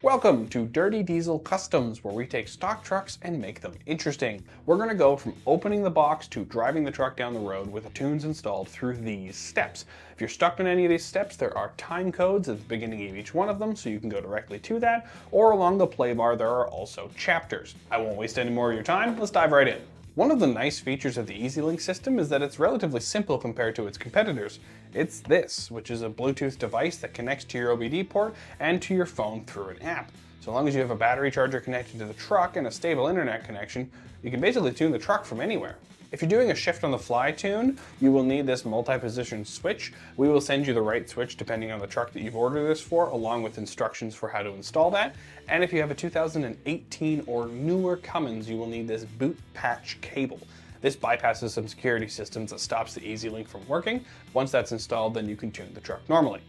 Welcome to Dirty Diesel Customs, where we take stock trucks and make them interesting. We're going to go from opening the box to driving the truck down the road with the tunes installed through these steps. If you're stuck on any of these steps, there are time codes at the beginning of each one of them, so you can go directly to that, or along the play bar there are also chapters. I won't waste any more of your time, let's dive right in. One of the nice features of the EZ-Lynk system is that it's relatively simple compared to its competitors. It's this, which is a Bluetooth device that connects to your OBD port and to your phone through an app. So long as you have a battery charger connected to the truck and a stable internet connection, you can basically tune the truck from anywhere. If you're doing a shift on the fly tune, you will need this multi-position switch. We will send you the right switch depending on the truck that you've ordered this for, along with instructions for how to install that. And if you have a 2018 or newer Cummins, you will need this boot patch cable. This bypasses some security systems that stops the EZ-Lynk from working. Once that's installed, then you can tune the truck normally.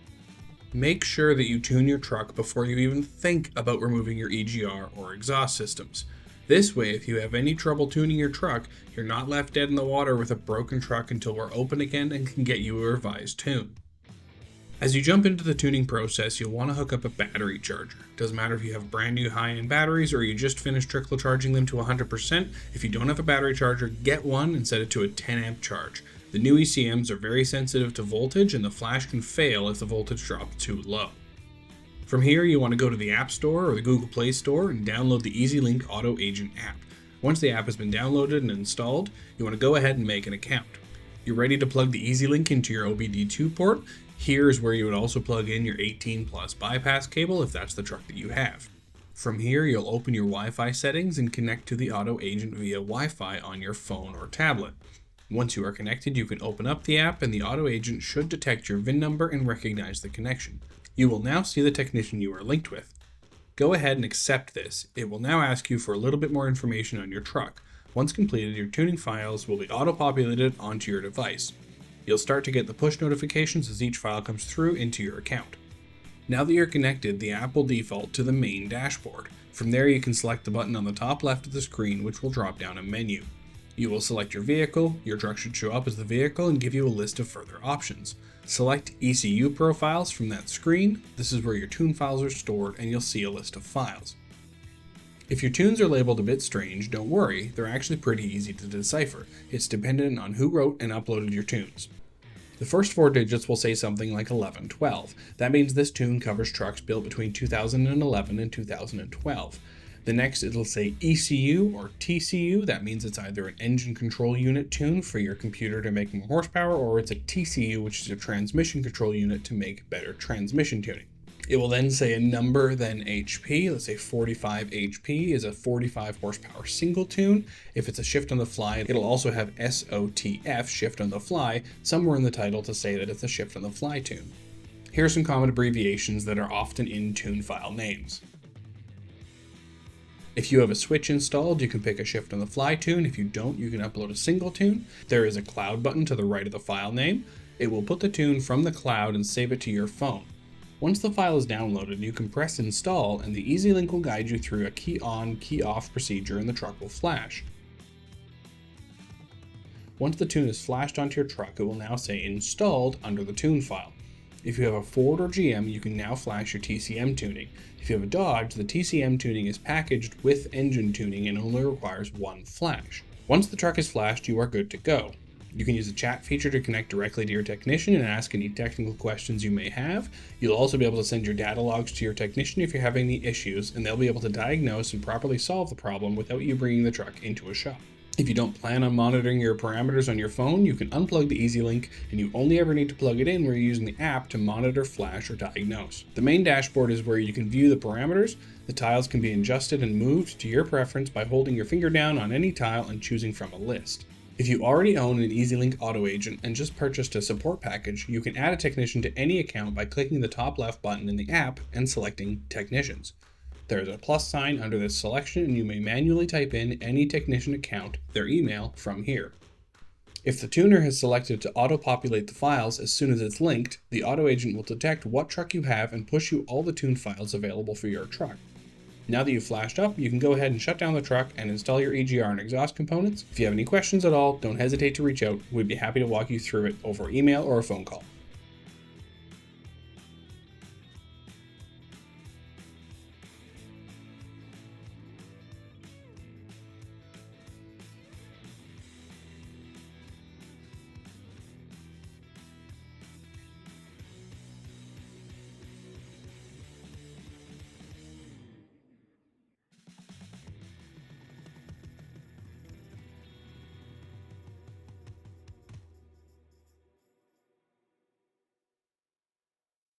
Make sure that you tune your truck before you even think about removing your EGR or exhaust systems. This way, if you have any trouble tuning your truck, you're not left dead in the water with a broken truck until we're open again and can get you a revised tune. As you jump into the tuning process, you'll want to hook up a battery charger. Doesn't matter if you have brand new high-end batteries or you just finished trickle charging them to 100%. If you don't have a battery charger, get one and set it to a 10 amp charge. The new ECMs are very sensitive to voltage and the flash can fail if the voltage drops too low. From here, you want to go to the App Store or the Google Play Store and download the EZ-Lynk Auto Agent app. Once the app has been downloaded and installed, you want to go ahead and make an account. You're ready to plug the EZ-Lynk into your OBD2 port. Here is where you would also plug in your 18 plus bypass cable if that's the truck that you have. From here, you'll open your Wi-Fi settings and connect to the Auto Agent via Wi-Fi on your phone or tablet. Once you are connected, you can open up the app and the Auto Agent should detect your VIN number and recognize the connection. You will now see the technician you are linked with. Go ahead and accept this. It will now ask you for a little bit more information on your truck. Once completed, your tuning files will be auto-populated onto your device. You'll start to get the push notifications as each file comes through into your account. Now that you're connected, the app will default to the main dashboard. From there, you can select the button on the top left of the screen, which will drop down a menu. You will select your vehicle. Your truck should show up as the vehicle and give you a list of further options. Select ECU profiles from that screen. This is where your tune files are stored and you'll see a list of files. If your tunes are labeled a bit strange, don't worry, they're actually pretty easy to decipher. It's dependent on who wrote and uploaded your tunes. The first 4 digits will say something like 1112. That means this tune covers trucks built between 2011 and 2012. The next, it'll say ECU or TCU. That means it's either an engine control unit tune for your computer to make more horsepower, or it's a TCU, which is a transmission control unit to make better transmission tuning. It will then say a number, then HP. Let's say 45 HP is a 45 horsepower single tune. If it's a shift on the fly, it'll also have SOTF, shift on the fly, somewhere in the title to say that it's a shift on the fly tune. Here are some common abbreviations that are often in tune file names. If you have a switch installed, you can pick a shift on the fly tune. If you don't, you can upload a single tune. There is a cloud button to the right of the file name. It will put the tune from the cloud and save it to your phone. Once the file is downloaded, you can press install and the EZ-Lynk will guide you through a key on, key off procedure and the truck will flash. Once the tune is flashed onto your truck, it will now say installed under the tune file. If you have a Ford or GM, you can now flash your TCM tuning. If you have a Dodge, the TCM tuning is packaged with engine tuning and only requires one flash. Once the truck is flashed, you are good to go. You can use the chat feature to connect directly to your technician and ask any technical questions you may have. You'll also be able to send your data logs to your technician if you're having any issues, and they'll be able to diagnose and properly solve the problem without you bringing the truck into a shop. If you don't plan on monitoring your parameters on your phone, you can unplug the EZ-Lynk and you only ever need to plug it in where you're using the app to monitor, flash, or diagnose. The main dashboard is where you can view the parameters. The tiles can be adjusted and moved to your preference by holding your finger down on any tile and choosing from a list. If you already own an EZ-Lynk Auto Agent and just purchased a support package, you can add a technician to any account by clicking the top left button in the app and selecting Technicians. There is a plus sign under this selection and you may manually type in any technician account, their email, from here. If the tuner has selected to auto-populate the files as soon as it's linked, the Auto Agent will detect what truck you have and push you all the tune files available for your truck. Now that you've flashed up, you can go ahead and shut down the truck and install your EGR and exhaust components. If you have any questions at all, don't hesitate to reach out. We'd be happy to walk you through it over email or a phone call.